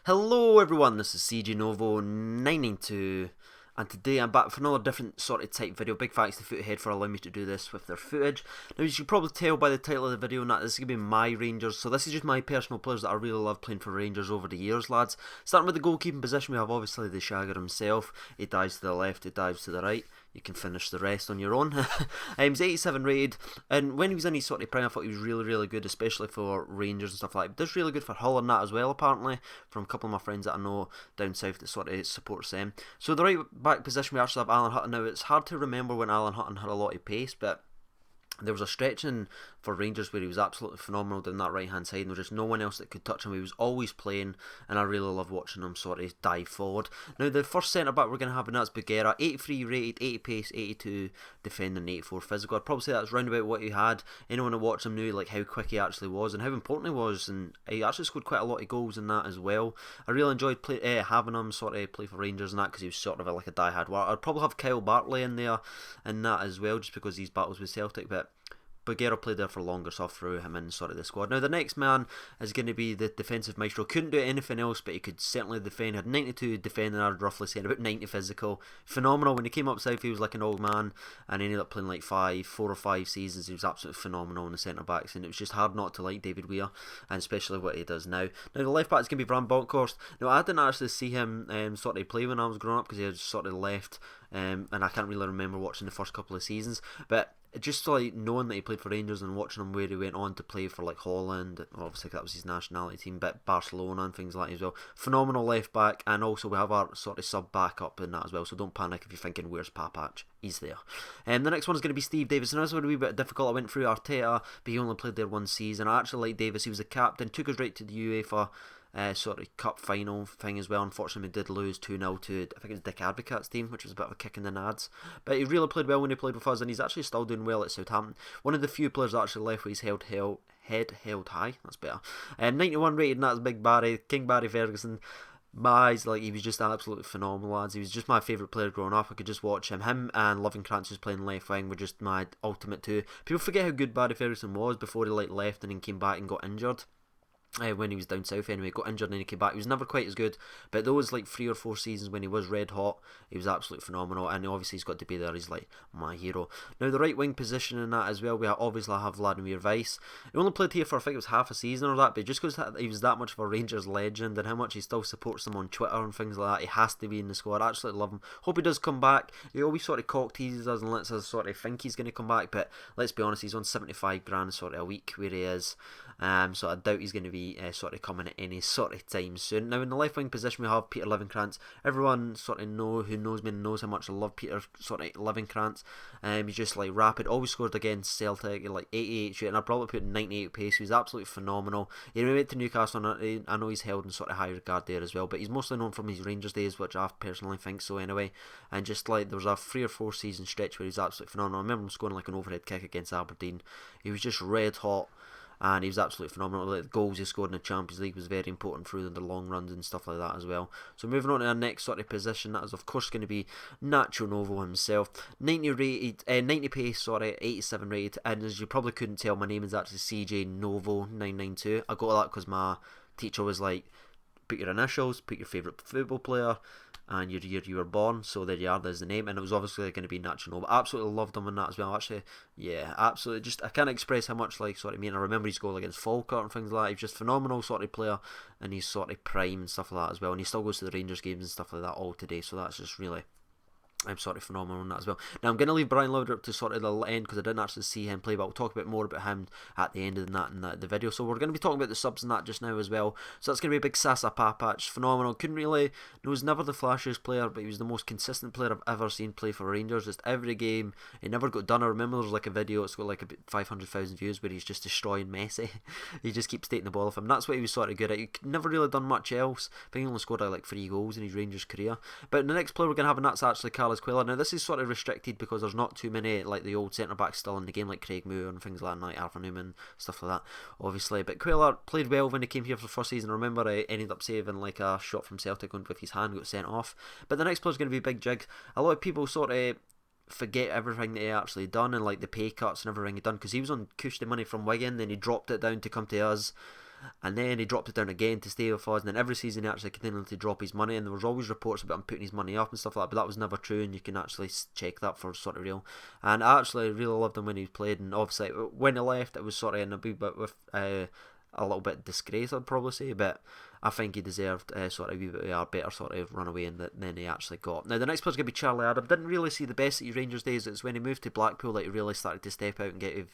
Hello everyone, this is CG Novo 992 and today I'm back for another different sort of type video. Big thanks to Footahead for allowing me to do this with their footage. Now as you can probably tell by the title of the video and that, this is going to be my Rangers. So this is just my personal players that I really love playing for Rangers over the years, lads. Starting with the goalkeeping position, we have obviously the Shagger himself. He dives to the left, he dives to the right. You can finish the rest on your own. He's 87 rated, and when he was in his sort of prime, I thought he was really good, especially for Rangers and stuff like that. He does really good for Hull and that as well, apparently, from a couple of my friends that I know down south that sort of supports them. So the right back position, we actually have Alan Hutton. Now, it's hard to remember when Alan Hutton had a lot of pace, but there was a stretch in for Rangers where he was absolutely phenomenal down that right hand side, and there was just no one else that could touch him. He was always playing, and I really love watching him sort of dive forward. Now the first centre back we're going to have, and that's Bagheera, 83 rated, 80 pace, 82 defending, 84 physical. I'd probably say that's round about what he had. Anyone who watched him knew like how quick he actually was and how important he was, and he actually scored quite a lot of goals in that as well. I really enjoyed having him sort of play for Rangers and that, because he was sort of like a die-hard warrior. I'd probably have Kyle Bartley in there and that as well, just because he's battles with Celtic, but Bagheera played there for longer, so I threw him in sort of the squad. Now the next man is going to be the defensive maestro. Couldn't do anything else, but he could certainly defend. Had 92 defending, I'd roughly say, about 90 physical. Phenomenal. When he came up south, he was like an old man, and ended up playing like 4 or 5 seasons. He was absolutely phenomenal in the centre backs, and it was just hard not to like David Weir, and especially what he does now. Now the left back is going to be Bram Bonkhorst. Now I didn't actually see him sort of play when I was growing up, because he had sort of left, and I can't really remember watching the first couple of seasons, but just like knowing that he played for Rangers and watching him where he went on to play for like Holland, obviously that was his nationality team, but Barcelona and things like that as well. Phenomenal left back, and also we have our sort of sub backup in that as well, so don't panic if you're thinking where's Papach, he's there. The next one is going to be Steve Davis, and this was a wee bit difficult. I went through Arteta, but he only played there one season. I actually like Davis. He was the captain, took us right to the UEFA sort of cup final thing as well. Unfortunately we did lose 2-0 to, I think it was Dick Advocaat's team, which was a bit of a kick in the nads, but he really played well when he played with us, and he's actually still doing well at Southampton. One of the few players that actually left where he's head held high, that's better. 91 rated, and that's Big Barry, King Barry Ferguson. My eyes, like, he was just absolutely phenomenal, lads. He was just my favourite player growing up. I could just watch him. Him and Lovenkrands, who's playing left wing, were just my ultimate two. People forget how good Barry Ferguson was before he like left and then came back and got injured. When he was down south anyway, got injured and then he came back. He was never quite as good, but those like 3 or 4 seasons when he was red hot, he was absolutely phenomenal, and obviously he's got to be there. He's like my hero. Now the right wing position in that as well, we obviously have Vladimir Weiss. He only played here for, I think it was half a season or that, but just because he was that much of a Rangers legend and how much he still supports them on Twitter and things like that, he has to be in the squad. I absolutely love him. Hope he does come back. He always sort of cock teases us and lets us sort of think he's going to come back, but let's be honest, he's on 75 grand sort of a week where he is. So I doubt he's going to be sort of coming at any sort of time soon. Now in the left wing position we have Peter Lovenkrands. Everyone sort of who knows me knows how much I love Peter sort of Lovenkrands. He's just like rapid, always scored against Celtic, like 88 and I probably put 98 pace. He was absolutely phenomenal. He went to Newcastle, and I know he's held in sort of high regard there as well, but he's mostly known from his Rangers days, which I personally think so anyway. And just like there was a 3 or 4 season stretch where he was absolutely phenomenal. I remember him scoring like an overhead kick against Aberdeen. He was just red hot, and he was absolutely phenomenal. Like, the goals he scored in the Champions League was very important through the long runs and stuff like that as well. So moving on to our next sort of position, that is of course going to be Nacho Novo himself. 90 rated, 90 pace, sorry, 87 rated, and as you probably couldn't tell, my name is actually CJ Novo 992. I got that because my teacher was like, put your initials, put your favourite football player, and your year you were born, so there you are, there's the name, and it was obviously going to be Nacho Novo. Absolutely loved him in that as well, actually, yeah, absolutely, just, I can't express how much, like, sort of, I remember his goal against Falkirk and things like that. He was just phenomenal sort of player, and he's sort of prime and stuff like that as well, and he still goes to the Rangers games and stuff like that all today, so that's just really, I'm sort of phenomenal in that as well. Now I'm going to leave Brian Laudrup to sort of the end because I didn't actually see him play, but I'll talk a bit more about him at the end of that in the video. So we're going to be talking about the subs and that just now as well. So that's going to be a big Sasa Papach, phenomenal. Couldn't really, he was never the flashiest player, but he was the most consistent player I've ever seen play for Rangers. Just every game, he never got done. I remember there was like a video, it's got like about 500,000 views, where he's just destroying Messi. He just keeps taking the ball off him. That's what he was sort of good at. He never really done much else. I think he only scored like 3 goals in his Rangers career. But the next player we're going to have, and that's actually Carlos Cuellar. Now this is sort of restricted because there's not too many like the old centre backs still in the game, like Craig Moore and things like that, like Arthur Newman, stuff like that, obviously. But Cuellar played well when he came here for the first season. I remember he ended up saving like a shot from Celtic with his hand, got sent off. But the next player is going to be Big Jig. A lot of people sort of forget everything that he actually done and like the pay cuts and everything he done, because he was on cushy money from Wigan, then he dropped it down to come to us. and then he dropped it down again to stay with us, and then every season he actually continued to drop his money, and there was always reports about him putting his money up and stuff like that, but that was never true, and you can actually check that for sort of real. And I actually really loved him when he played, and obviously when he left it was sort of in a wee bit with a little bit disgrace, I'd probably say, but I think he deserved sort of a wee bit of a better sort of runaway than he actually got. Now the next player's going to be Charlie Adam. Didn't really see the best at his Rangers days. It's when he moved to Blackpool that he really started to step out and get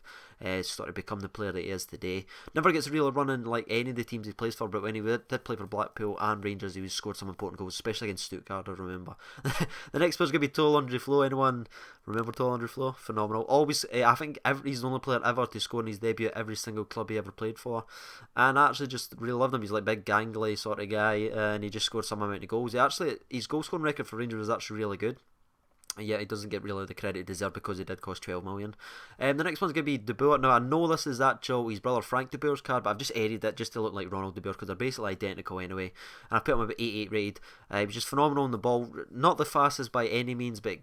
sort of become the player that he is today. Never gets a real run in like any of the teams he plays for, but when he did play for Blackpool and Rangers, he scored some important goals, especially against Stuttgart, I remember. The next player's going to be Tol Andre Flo. Anyone remember Tol Andre Flo? Phenomenal. Always, I think he's the only player ever to score in his debut at every single club he ever played for, and I actually just really loved him. He's like big gangly sort of guy, and he just scored some amount of goals. His goal scoring record for Rangers is actually really good. Yeah, he doesn't get really the credit he deserved because he did cost 12 million. The next one's going to be De Boer. Now, I know this is actual his brother Frank De Boer's card, but I've just edited it just to look like Ronald De Boer because they're basically identical anyway. And I put him about 88 rated. He was just phenomenal on the ball. Not the fastest by any means, but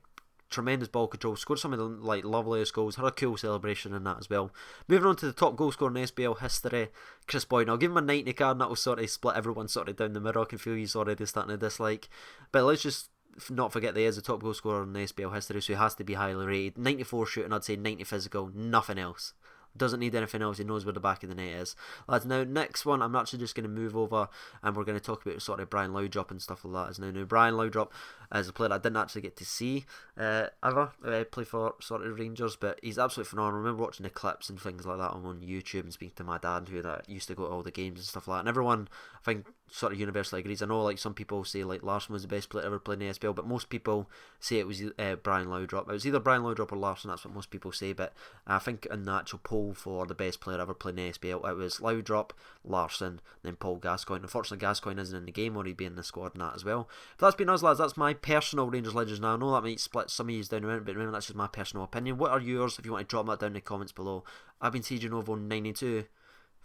tremendous ball control. Scored some of the like loveliest goals. Had a cool celebration in that as well. Moving on to the top goal scorer in SBL history, Chris Boyd. I'll give him a 90 card, and that will sort of split everyone sort of down the middle. I can feel he's already starting to dislike. But let's just not forget that he is the top goal scorer in SBL history, so he has to be highly rated. 94 shooting, I'd say 90 physical, nothing else. Doesn't need anything else, he knows where the back of the net is. Lads, now next one I'm actually just going to move over and we're going to talk about sort of Brian Laudrup and stuff like that. Now Brian Laudrup is a player I didn't actually get to see ever play for sort of Rangers, but he's absolutely phenomenal. I remember watching the clips and things like that on YouTube and speaking to my dad who that used to go to all the games and stuff like that, and everyone I think sort of universally agrees. I know like some people say like Larsson was the best player ever played in the SPL, but most people say it was Brian Laudrup. It was either Brian Laudrup or Larsson, that's what most people say, but I think in the actual poll for the best player ever played in the SPL, it was Laudrup, Larsson, then Paul Gascoigne. Unfortunately Gascoigne isn't in the game, or he'd be in the squad and that as well. But that's been us, lads. That's my personal Rangers Legends. Now I know that might split some of you down a minute, but remember that's just my personal opinion. What are yours? If you want to drop that down in the comments below. I've been CJ Novo 92.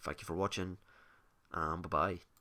Thank you for watching, and bye bye.